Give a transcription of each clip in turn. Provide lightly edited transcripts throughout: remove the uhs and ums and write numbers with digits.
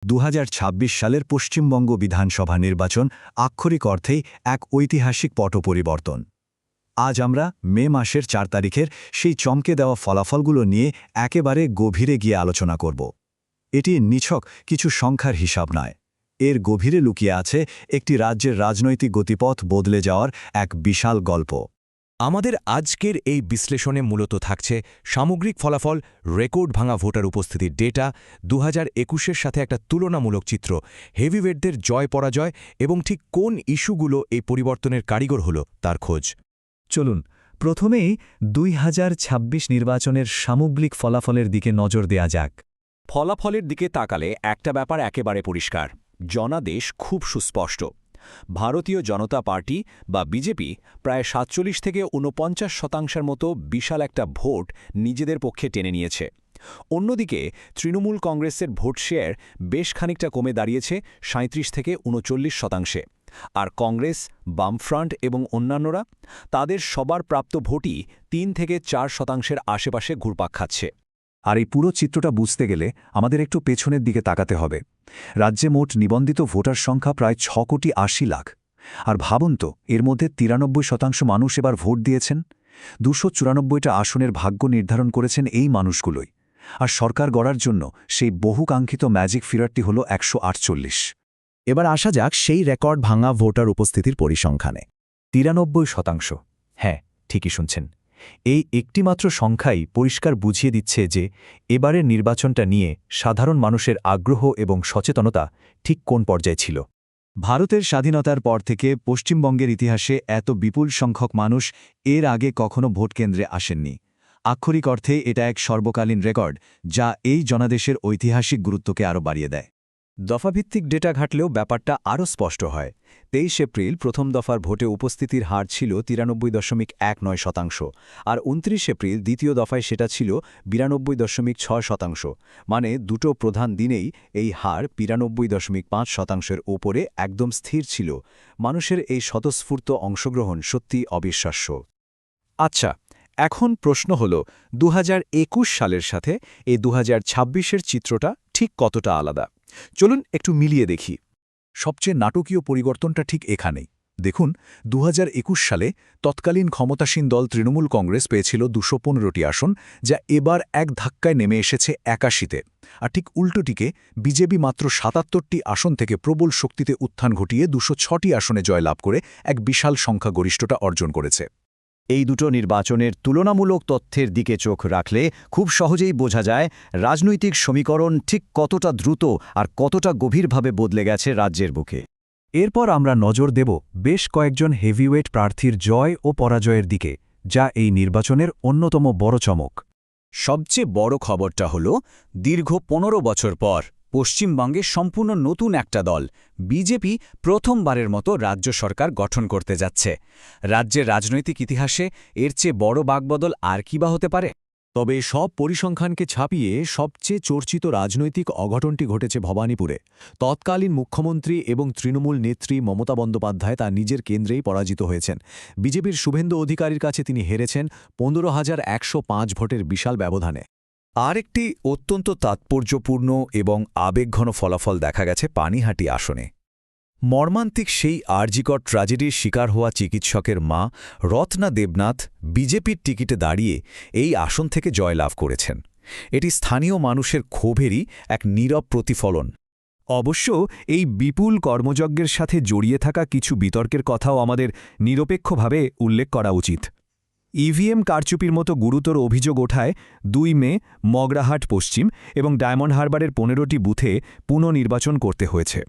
2026 সালের পশ্চিমবঙ্গ বিধানসভা নির্বাচন আক্ষরিক অর্থেই এক ঐতিহাসিক পট পরিবর্তন। আজ আমরা মে মাসের 4 তারিখের সেই চমকে দেওয়া ফলাফলগুলো নিয়ে একেবারে গভীরে গিয়ে আলোচনা করব। এটি নিছক কিছু সংখ্যার হিসাব নয়, এর গভীরে লুকিয়ে আছে একটি রাজ্যের রাজনৈতিক গতিপথ বদলে যাওয়ার এক বিশাল গল্প। আমাদের আজকের এই বিশ্লেষণে মূলত থাকছে সামগ্রিক ফলাফল, রেকর্ড ভাঙা ভোটার উপস্থিতির ডেটা, 2021-এর সাথে একটা তুলনামূলক চিত্র, হেভিওয়েটদের জয় পরাজয় এবং ঠিক কোন ইস্যুগুলো এই পরিবর্তনের কারিগর হল তার খোঁজ। চলুন প্রথমেই 2026 নির্বাচনের সামগ্রিক ফলাফলের দিকে নজর দেয়া যাক। ফলাফলের দিকে তাকালে একটা ব্যাপার একেবারে পরিষ্কার, জনাদেশ খুব সুস্পষ্ট। ভারতীয় জনতা পার্টি বা বিজেপি প্রায় 47 থেকে 49% মতো বিশাল একটা ভোট নিজেদের পক্ষে টেনে নিয়েছে। অন্যদিকে তৃণমূল কংগ্রেসের ভোট শেয়ার বেশ খানিকটা কমে দাঁড়িয়েছে 37 থেকে 39%। আর কংগ্রেস, বামফ্রন্ট এবং অন্যান্যরা, তাদের সবার প্রাপ্ত ভোটই 3 থেকে 4% আশেপাশে ঘুরপাক খাচ্ছে। আর এই পুরো চিত্রটা বুঝতে গেলে আমাদের একটু পেছনের দিকে তাকাতে হবে। রাজ্যে মোট নিবন্ধিত ভোটার সংখ্যা প্রায় 6,80,00,000। আর ভাবুন তো, এর মধ্যে 93% মানুষ এবার ভোট দিয়েছেন। 294টা আসনের ভাগ্য নির্ধারণ করেছেন এই মানুষগুলোই। আর সরকার গড়ার জন্য সেই বহুকাঙ্ক্ষিত ম্যাজিক ফিগারটি হল 148। এবার আসা যাক সেই রেকর্ড ভাঙা ভোটার উপস্থিতির পরিসংখ্যানে। 93%। হ্যাঁ, ঠিকই শুনছেন। এই একটিমাত্র সংখ্যাই পরিষ্কার বুঝিয়ে দিচ্ছে যে এবারের নির্বাচনটা নিয়ে সাধারণ মানুষের আগ্রহ এবং সচেতনতা ঠিক কোন পর্যায়ে ছিল। ভারতের স্বাধীনতার পর থেকে পশ্চিমবঙ্গের ইতিহাসে এত বিপুল সংখ্যক মানুষ এর আগে কখনো ভোটকেন্দ্রে আসেননি। আক্ষরিক অর্থে এটা এক সর্বকালীন রেকর্ড, যা এই জনাদেশের ঐতিহাসিক গুরুত্বকে আরও বাড়িয়ে দেয়। দফাভিত্তিক ডেটা ঘাটলেও ব্যাপারটা আরও স্পষ্ট হয়। 23 এপ্রিল প্রথম দফার ভোটে উপস্থিতির হার ছিল 93.19%, আর 29 এপ্রিল দ্বিতীয় দফায় সেটা ছিল 92.6%। মানে দুটো প্রধান দিনেই এই হার 92.5%-এর ওপরে একদম স্থির ছিল। মানুষের এই স্বতঃস্ফূর্ত অংশগ্রহণ সত্যি অবিশ্বাস্য। আচ্ছা, এখন প্রশ্ন হল 2021 সালের সাথে এই 2026-এর চিত্রটা ঠিক কতটা আলাদা। চলুন একটু মিলিয়ে দেখি। সবচেয়ে নাটকীয় পরিবর্তনটা ঠিক এখানেই। দেখুন, 2021 সালে তৎকালীন ক্ষমতাসীন দল তৃণমূল কংগ্রেস পেয়েছিল 215টি আসন, যা এবার এক ধাক্কায় নেমে এসেছে 81-তে। আর ঠিক উল্টোটিকে বিজেপি মাত্র 77টি আসন থেকে প্রবল শক্তিতে উত্থান ঘটিয়ে 206টি আসনে জয়লাভ করে এক বিশাল সংখ্যাগরিষ্ঠতা অর্জন করেছে। এই দুটো নির্বাচনের তুলনামূলক তথ্যের দিকে চোখ রাখলে খুব সহজেই বোঝা যায় রাজনৈতিক সমীকরণ ঠিক কতটা দ্রুত আর কতটা গভীরভাবে বদলে গেছে রাজ্যের বুকে। এরপর আমরা নজর দেব বেশ কয়েকজন হেভিওয়েট প্রার্থীর জয় ও পরাজয়ের দিকে, যা এই নির্বাচনের অন্যতম বড় চমক। সবচেয়ে বড় খবরটা হল, দীর্ঘ 15 বছর পর পশ্চিমবঙ্গে সম্পূর্ণ নতুন একটা দল বিজেপি প্রথমবারের মতো রাজ্য সরকার গঠন করতে যাচ্ছে। রাজ্যের রাজনৈতিক ইতিহাসে এর চেয়ে বড় বাকবদল আর কি বা হতে পারে? তবে সব পরিসংখ্যানকে ছাপিয়ে সবচেয়ে চর্চিত রাজনৈতিক অঘটনটি ঘটেছে ভবানীপুরে। তৎকালীন মুখ্যমন্ত্রী এবং তৃণমূল নেত্রী মমতা বন্দ্যোপাধ্যায় তার নিজের কেন্দ্রেই পরাজিত হয়েছেন। বিজেপির শুভেন্দু অধিকারীর কাছে তিনি হেরেছেন 15,105 ভোটের বিশাল ব্যবধানে। আরেকটি অত্যন্ত তাৎপর্যপূর্ণ এবং আবেগঘন ফলাফল দেখা গেছে পানিহাটি আসনে। মর্মান্তিক সেই আরজিকর ট্র্যাজেডির শিকার হওয়া চিকিৎসকের মা রত্না দেবনাথ বিজেপির টিকিটে দাঁড়িয়ে এই আসন থেকে জয়লাভ করেছেন। এটি স্থানীয় মানুষের ক্ষোভেরই এক নীরব প্রতিফলন। অবশ্য এই বিপুল কর্মযজ্ঞের সাথে জড়িয়ে থাকা কিছু বিতর্কের কথাও আমাদের নিরপেক্ষভাবে উল্লেখ করা উচিত। ইভিএম কারচুপির মতো গুরুতর অভিযোগ ওঠায় 2 মে মগরাহাট পশ্চিম এবং ডায়মন্ড হারবারের 15টি বুথে পুনর্নির্বাচন করতে হয়েছে।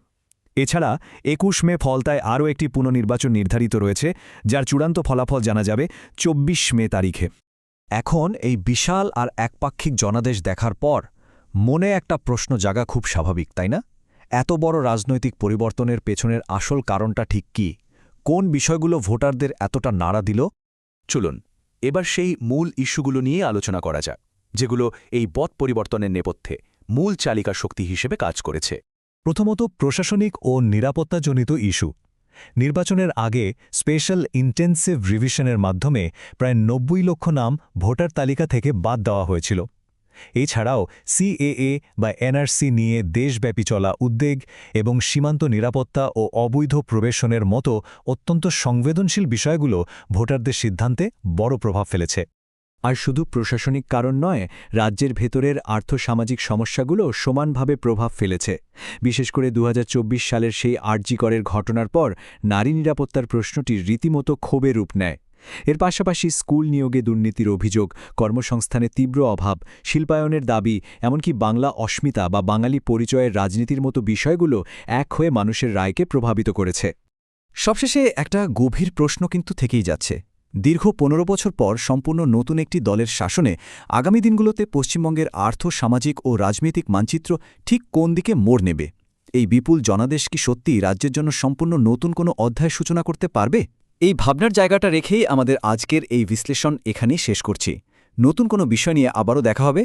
এছাড়া 21 মে ফলতায় আরও একটি পুনর্নির্বাচন নির্ধারিত রয়েছে, যার চূড়ান্ত ফলাফল জানা যাবে 24 মে তারিখে। এখন এই বিশাল আর একপাক্ষিক জনাদেশ দেখার পর মনে একটা প্রশ্ন জাগা খুব স্বাভাবিক, তাই না? এত বড় রাজনৈতিক পরিবর্তনের পেছনের আসল কারণটা ঠিক কি? কোন বিষয়গুলো ভোটারদের এতটা নাড়া দিল? চলুন এবার সেই মূল ইস্যুগুলো নিয়ে আলোচনা করা যাক, যেগুলো এই পথ পরিবর্তনের নেপথ্যে মূল চালিকা শক্তি হিসেবে কাজ করেছে। প্রথমত, প্রশাসনিক ও নিরাপত্তাজনিত ইস্যু। নির্বাচনের আগে স্পেশাল ইন্টেন্সিভ রিভিশনের মাধ্যমে প্রায় 90 লক্ষ নাম ভোটার তালিকা থেকে বাদ দেওয়া হয়েছিল। এছাড়াও সিএএ বা এনআরসি নিয়ে দেশব্যাপী চলা উদ্বেগ এবং সীমান্ত নিরাপত্তা ও অবৈধ প্রবেশনের মতো অত্যন্ত সংবেদনশীল বিষয়গুলো ভোটারদের সিদ্ধান্তে বড় প্রভাব ফেলেছে। আর শুধু প্রশাসনিক কারণ নয়, রাজ্যের ভেতরের আর্থসামাজিক সমস্যাগুলো সমানভাবে প্রভাব ফেলেছে। বিশেষ করে ২০২৪ সালের সেই আরজি করের ঘটনার পর নারী নিরাপত্তার প্রশ্নটি রীতিমতো ক্ষোভের রূপ নেয়। এর পাশাপাশি স্কুল নিয়োগে দুর্নীতির অভিযোগ, কর্মসংস্থানে তীব্র অভাব, শিল্পায়নের দাবি, এমনকি বাংলা অস্মিতা বা বাঙালি পরিচয়ের রাজনীতির মতো বিষয়গুলো এক হয়ে মানুষের রায়কে প্রভাবিত করেছে। সবশেষে একটা গভীর প্রশ্ন কিন্তু থেকেই যাচ্ছে। দীর্ঘ ১৫ বছর পর সম্পূর্ণ নতুন একটি দলের শাসনে আগামী দিনগুলোতে পশ্চিমবঙ্গের আর্থ, সামাজিক ও রাজনৈতিক মানচিত্র ঠিক কোন দিকে মোড় নেবে? এই বিপুল জনাদেশ কি সত্যিই রাজ্যের জন্য সম্পূর্ণ নতুন কোনো অধ্যায় সূচনা করতে পারবে? এই ভাবনার জায়গাটা রেখেই আমাদের আজকের এই বিশ্লেষণ এখানেই শেষ করছি। নতুন কোনো বিষয় নিয়ে আবারও দেখা হবে।